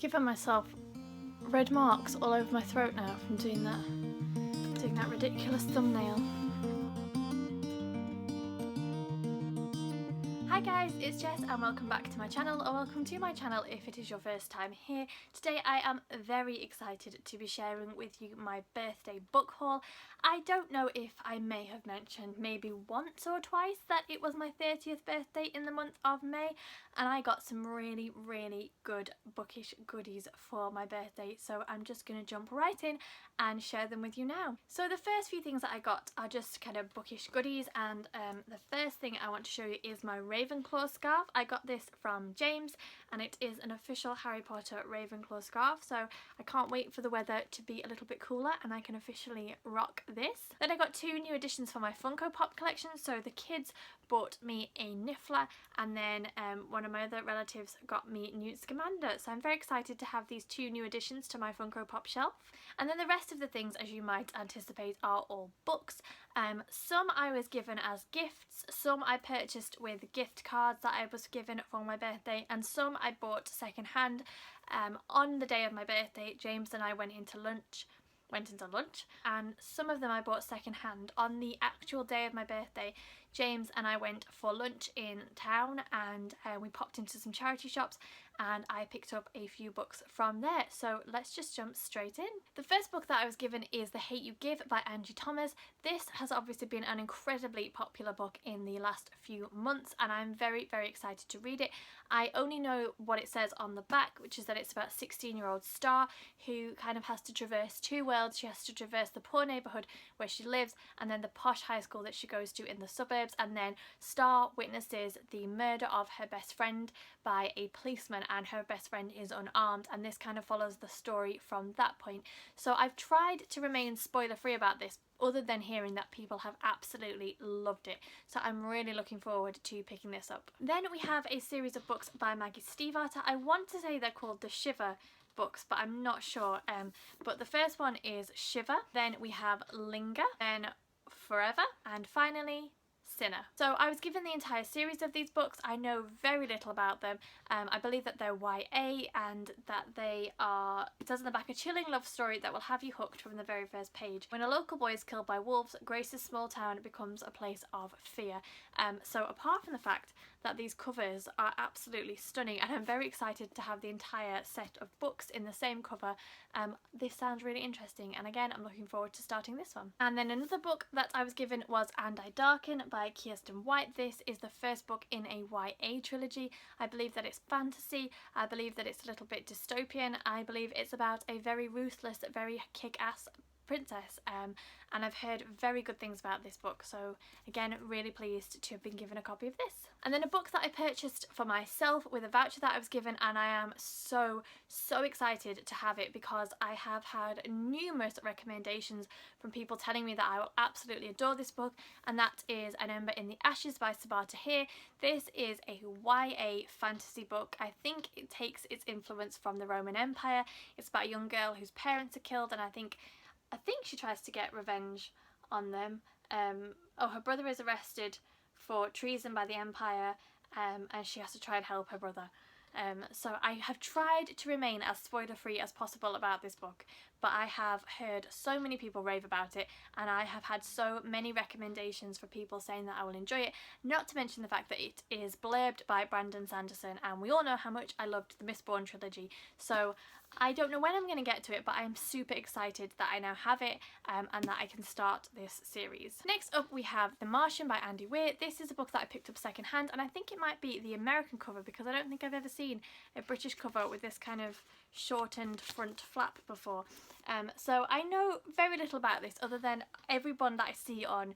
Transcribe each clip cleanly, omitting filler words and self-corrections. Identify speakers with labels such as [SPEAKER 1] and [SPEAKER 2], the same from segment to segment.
[SPEAKER 1] Given myself red marks all over my throat now from doing that ridiculous thumbnail. Hi guys, it's Jess and welcome back to my channel, or welcome to my channel if it is your first time here. Today I am very excited to be sharing with you my birthday book haul. I don't know if I may have mentioned maybe once or twice that it was my 30th birthday in the month of May, and I got some really good bookish goodies for my birthday, so I'm just going to jump right in and share them with you now. So the first few things that I got are just kind of bookish goodies, and the first thing I want to show you is my Ravenclaw scarf. I got this from James and it is an official Harry Potter Ravenclaw scarf, so I can't wait for the weather to be a little bit cooler and I can officially rock this. Then I got two new additions for my Funko Pop collection. So the kids bought me a Niffler, and then one of my other relatives got me Newt Scamander, so I'm very excited to have these two new additions to my Funko Pop shelf. And then the rest of the things, as you might anticipate, are all books. Some I was given as gifts, some I purchased with gift cards that I was given for my birthday, and some I bought second hand. On the day of my birthday, James and I went into lunch, and some of them I bought second hand. On the actual day of my birthday, James and I went for lunch in town, and we popped into some charity shops and I picked up a few books from there. So let's just jump straight in. The first book that I was given is The Hate You Give by Angie Thomas. This has obviously been an incredibly popular book in the last few months and I'm very excited to read it. I only know what it says on the back, which is that it's about a 16-year-old Star who kind of has to traverse two worlds. She has to traverse the poor neighbourhood where she lives and then the posh high school that she goes to in the suburbs, and then Star witnesses the murder of her best friend by a policeman, and her best friend is unarmed, and this kind of follows the story from that point. So I've tried to remain spoiler free about this, other than hearing that people have absolutely loved it, so I'm really looking forward to picking this up. Then we have a series of books by Maggie Stiefvater. I want to say they're called the Shiver books, but I'm not sure, but the first one is Shiver, then we have Linger, then Forever, and finally Sinner. So I was given the entire series of these books. I know very little about them. I believe that they're YA and that they are, it says on the back, a chilling love story that will have you hooked from the very first page. When a local boy is killed by wolves, Grace's small town becomes a place of fear. So apart from the fact that these covers are absolutely stunning, and I'm very excited to have the entire set of books in the same cover, this sounds really interesting, and again I'm looking forward to starting this one. And then another book that I was given was And I Darken by Kirsten White. This is the first book in a YA trilogy. I believe that it's fantasy, I believe that it's a little bit dystopian, I believe it's about a very ruthless, very kick-ass princess, and I've heard very good things about this book, so again really pleased to have been given a copy of this. And then a book that I purchased for myself with a voucher that I was given, and I am so excited to have it because I have had numerous recommendations from people telling me that I will absolutely adore this book, and that is An Ember in the Ashes by Sabaa Tahir. This is a YA fantasy book. I think it takes its influence from the Roman Empire. It's about a young girl whose parents are killed, and I think she tries to get revenge on them. Her brother is arrested for treason by the Empire, and she has to try and help her brother. So I have tried to remain as spoiler free as possible about this book, but I have heard so many people rave about it, and I have had so many recommendations for people saying that I will enjoy it, not to mention the fact that it is blurbed by Brandon Sanderson, and we all know how much I loved the Mistborn trilogy, so I don't know when I'm going to get to it, but I'm super excited that I now have it, and that I can start this series. Next up we have The Martian by Andy Weir. This is a book that I picked up second hand, and I think it might be the American cover because I don't think I've ever seen a British cover with this kind of shortened front flap before. So I know very little about this other than everyone that I see on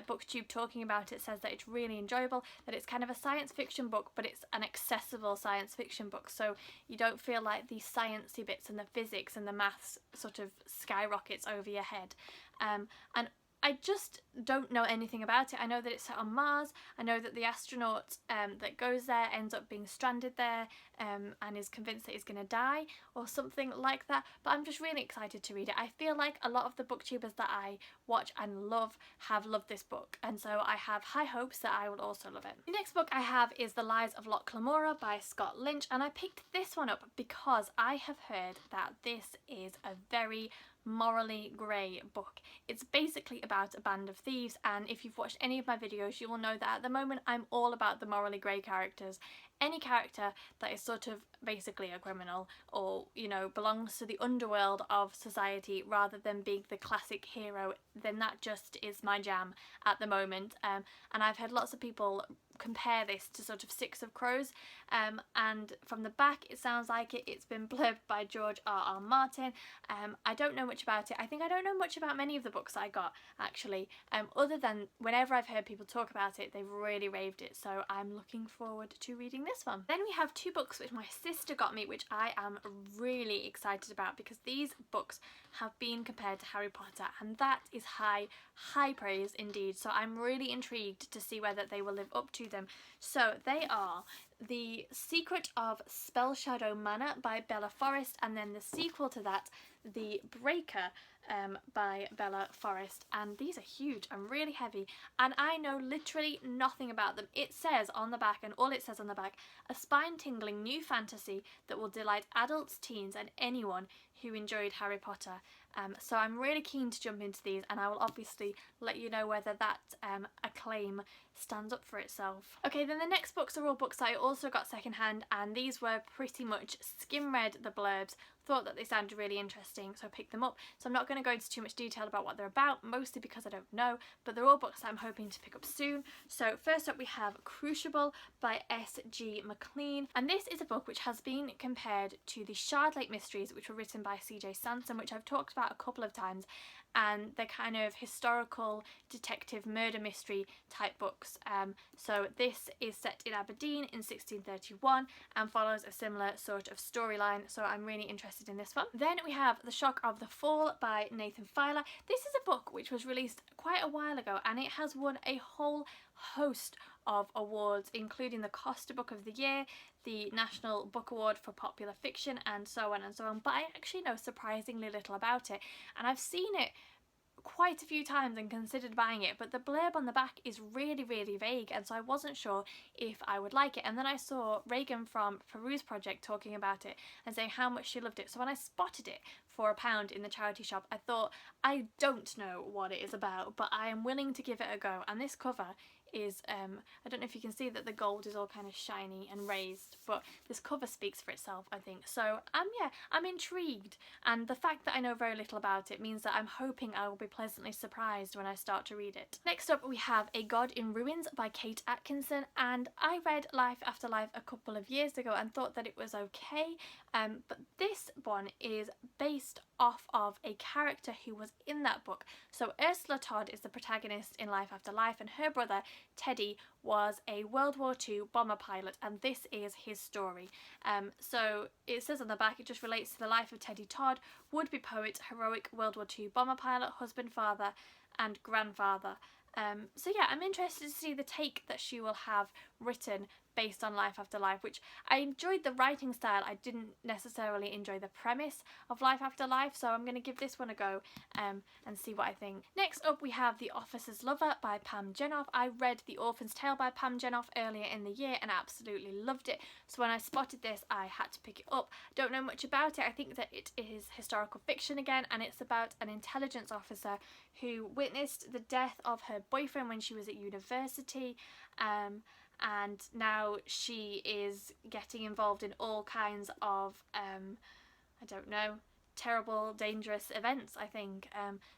[SPEAKER 1] BookTube talking about it says that it's really enjoyable, that it's kind of a science fiction book, but it's an accessible science fiction book, so you don't feel like the sciencey bits and the physics and the maths sort of skyrockets over your head. And I just don't know anything about it. I know that it's set on Mars. I know that the astronaut that goes there ends up being stranded there and is convinced that he's going to die or something like that. But I'm just really excited to read it. I feel like a lot of the booktubers that I watch and love have loved this book, and so I have high hopes that I will also love it. The next book I have is The Lies of Locke, Lamora by Scott Lynch, and I picked this one up because I have heard that this is a very morally grey book. It's basically about a band of thieves, and if you've watched any of my videos you will know that at the moment I'm all about the morally grey characters. Any character that is sort of basically a criminal or, you know, belongs to the underworld of society rather than being the classic hero, then that just is my jam at the moment. And I've had lots of people compare this to sort of Six of Crows, and from the back it sounds like it's been blurbed by George R.R. Martin. I don't know much about it. I think I don't know much about many of the books I got actually, other than whenever I've heard people talk about it they've really raved it, so I'm looking forward to reading this one. Then we have two books which my sister got me, which I am really excited about because these books have been compared to Harry Potter, and that is high praise indeed, so I'm really intrigued to see whether they will live up to them. So they are The Secret of Spellshadow Manor by Bella Forrest, and then the sequel to that, The Breaker by Bella Forrest, and these are huge and really heavy, and I know literally nothing about them. It says on the back, and all it says on the back, a spine-tingling new fantasy that will delight adults, teens and anyone who enjoyed Harry Potter. So I'm really keen to jump into these, and I will obviously let you know whether that acclaim stands up for itself. Okay, then the next books are all books I also got secondhand, and these were pretty much skim-read the blurbs, thought that they sounded really interesting, so I picked them up. So I'm not going to go into too much detail about what they're about, mostly because I don't know, but they're all books that I'm hoping to pick up soon. So first up we have Crucible by S.G. McLean, and this is a book which has been compared to the Shard Lake Mysteries, which were written by C.J. Sansom, which I've talked about a couple of times, and they're kind of historical detective murder mystery type books. So this is set in Aberdeen in 1631 and follows a similar sort of storyline, so I'm really interested in this one. Then we have The Shock of the Fall by Nathan Filer. This is a book which was released quite a while ago, and it has won a whole host of awards, including the Costa Book of the Year, the National Book Award for Popular Fiction, and so on and so on. But I actually know surprisingly little about it, and I've seen it quite a few times and considered buying it, but the blurb on the back is really vague, and so I wasn't sure if I would like it. And then I saw Reagan from Peruse Project talking about it and saying how much she loved it, so when I spotted it for £1 in the charity shop I thought, I don't know what it is about, but I am willing to give it a go. And this cover is, I don't know if you can see that the gold is all kind of shiny and raised, but this cover speaks for itself, I think. So yeah, I'm intrigued, and the fact that I know very little about it means that I'm hoping I will be pleasantly surprised when I start to read it. Next up we have A God in Ruins by Kate Atkinson, and I read Life After Life a couple of years ago and thought that it was okay, but this one is based off of a character who was in that book. So Ursula Todd is the protagonist in Life After Life, and her brother Teddy was a World War II bomber pilot, and this is his story. So it says on the back, it just relates to the life of Teddy Todd, would-be poet, heroic World War II bomber pilot, husband, father and grandfather. So yeah, I'm interested to see the take that she will have written based on Life After Life, which I enjoyed the writing style. I didn't necessarily enjoy the premise of Life After Life, so I'm going to give this one a go and see what I think. Next up we have The Officer's Lover by Pam Jenoff. I read The Orphan's Tale by Pam Jenoff earlier in the year and absolutely loved it, so when I spotted this I had to pick it up. Don't know much about it. I think that it is historical fiction again, and it's about an intelligence officer who witnessed the death of her boyfriend when she was at university, and now she is getting involved in all kinds of I don't know, terrible, dangerous events, I think.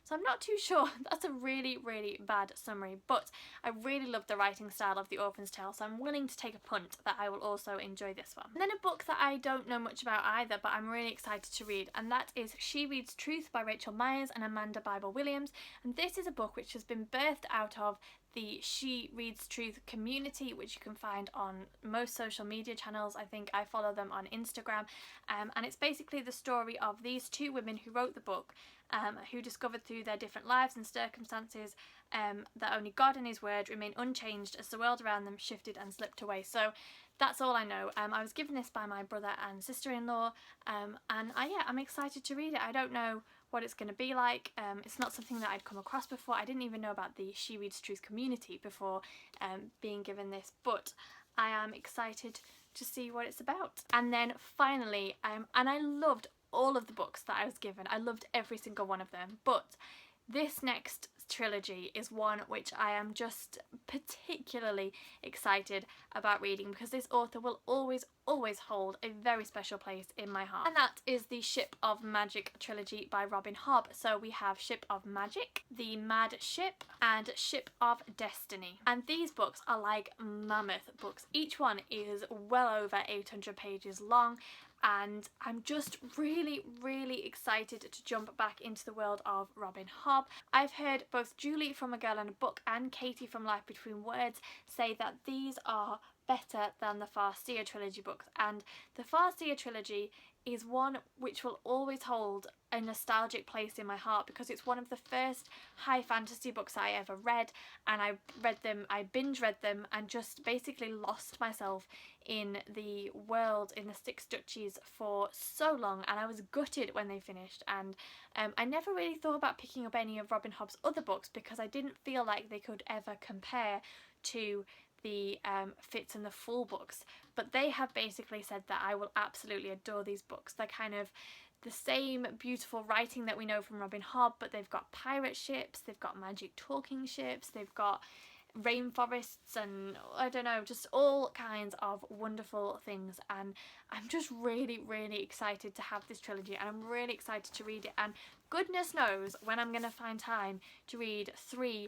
[SPEAKER 1] So I'm not too sure. That's a really bad summary, but I really love the writing style of The Orphan's Tale, so I'm willing to take a punt that I will also enjoy this one. And then a book that I don't know much about either, but I'm really excited to read, and that is She Reads Truth by Rachel Myers and Amanda Bible Williams. And this is a book which has been birthed out of the She Reads Truth community, which you can find on most social media channels. I think I follow them on Instagram, and it's basically the story of these two women who wrote the book, who discovered through their different lives and circumstances that only God and his word remain unchanged as the world around them shifted and slipped away. So that's all I know. I was given this by my brother and sister-in-law, and I'm excited to read it. I don't know what it's going to be like. It's not something that I'd come across before. I didn't even know about the She Reads Truth community before being given this, but I am excited to see what it's about. And then finally, and I loved all of the books that I was given. I loved every single one of them, but this next trilogy is one which I am just particularly excited about reading, because this author will always hold a very special place in my heart, and that is the Ship of Magic trilogy by Robin Hobb. So we have Ship of Magic, The Mad Ship, and Ship of Destiny, and these books are like mammoth books. Each one is well over 800 pages long, and I'm just really excited to jump back into the world of Robin Hobb. I've heard both Julie from A Girl and a Book and Katie from Life Between Words say that these are better than the Farseer trilogy books, and the Farseer trilogy is one which will always hold a nostalgic place in my heart, because it's one of the first high fantasy books I ever read, and I binge read them and just basically lost myself in the world in the Six Duchies for so long, and I was gutted when they finished. And I never really thought about picking up any of Robin Hobb's other books because I didn't feel like they could ever compare to the Fitz and the Fool books, but they have basically said that I will absolutely adore these books. They're kind of the same beautiful writing that we know from Robin Hobb, but they've got pirate ships, they've got magic talking ships, they've got rainforests, and I don't know, just all kinds of wonderful things. And I'm just really excited to have this trilogy, and I'm really excited to read it, and goodness knows when I'm gonna find time to read 3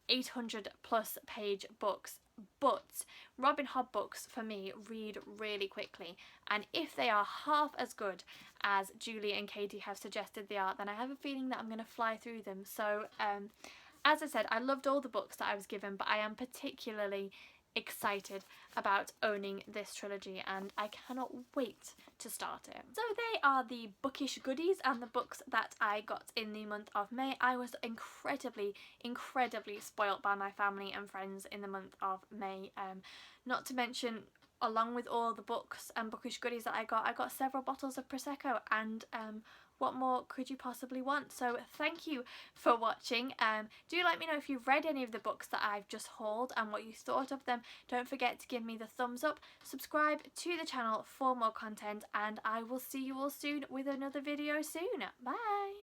[SPEAKER 1] 800 plus page books. But Robin Hobb books for me read really quickly, and if they are half as good as Julie and Katie have suggested they are, then I have a feeling that I'm going to fly through them. So as I said, I loved all the books that I was given, but I am particularly excited about owning this trilogy, and I cannot wait to start it. So they are the bookish goodies and the books that I got in the month of May. I was incredibly spoilt by my family and friends in the month of May, not to mention, along with all the books and bookish goodies that I got several bottles of Prosecco, and what more could you possibly want? So thank you for watching. Do let me know if you've read any of the books that I've just hauled and what you thought of them. Don't forget to give me the thumbs up, subscribe to the channel for more content, and I will see you all soon with another video soon. Bye!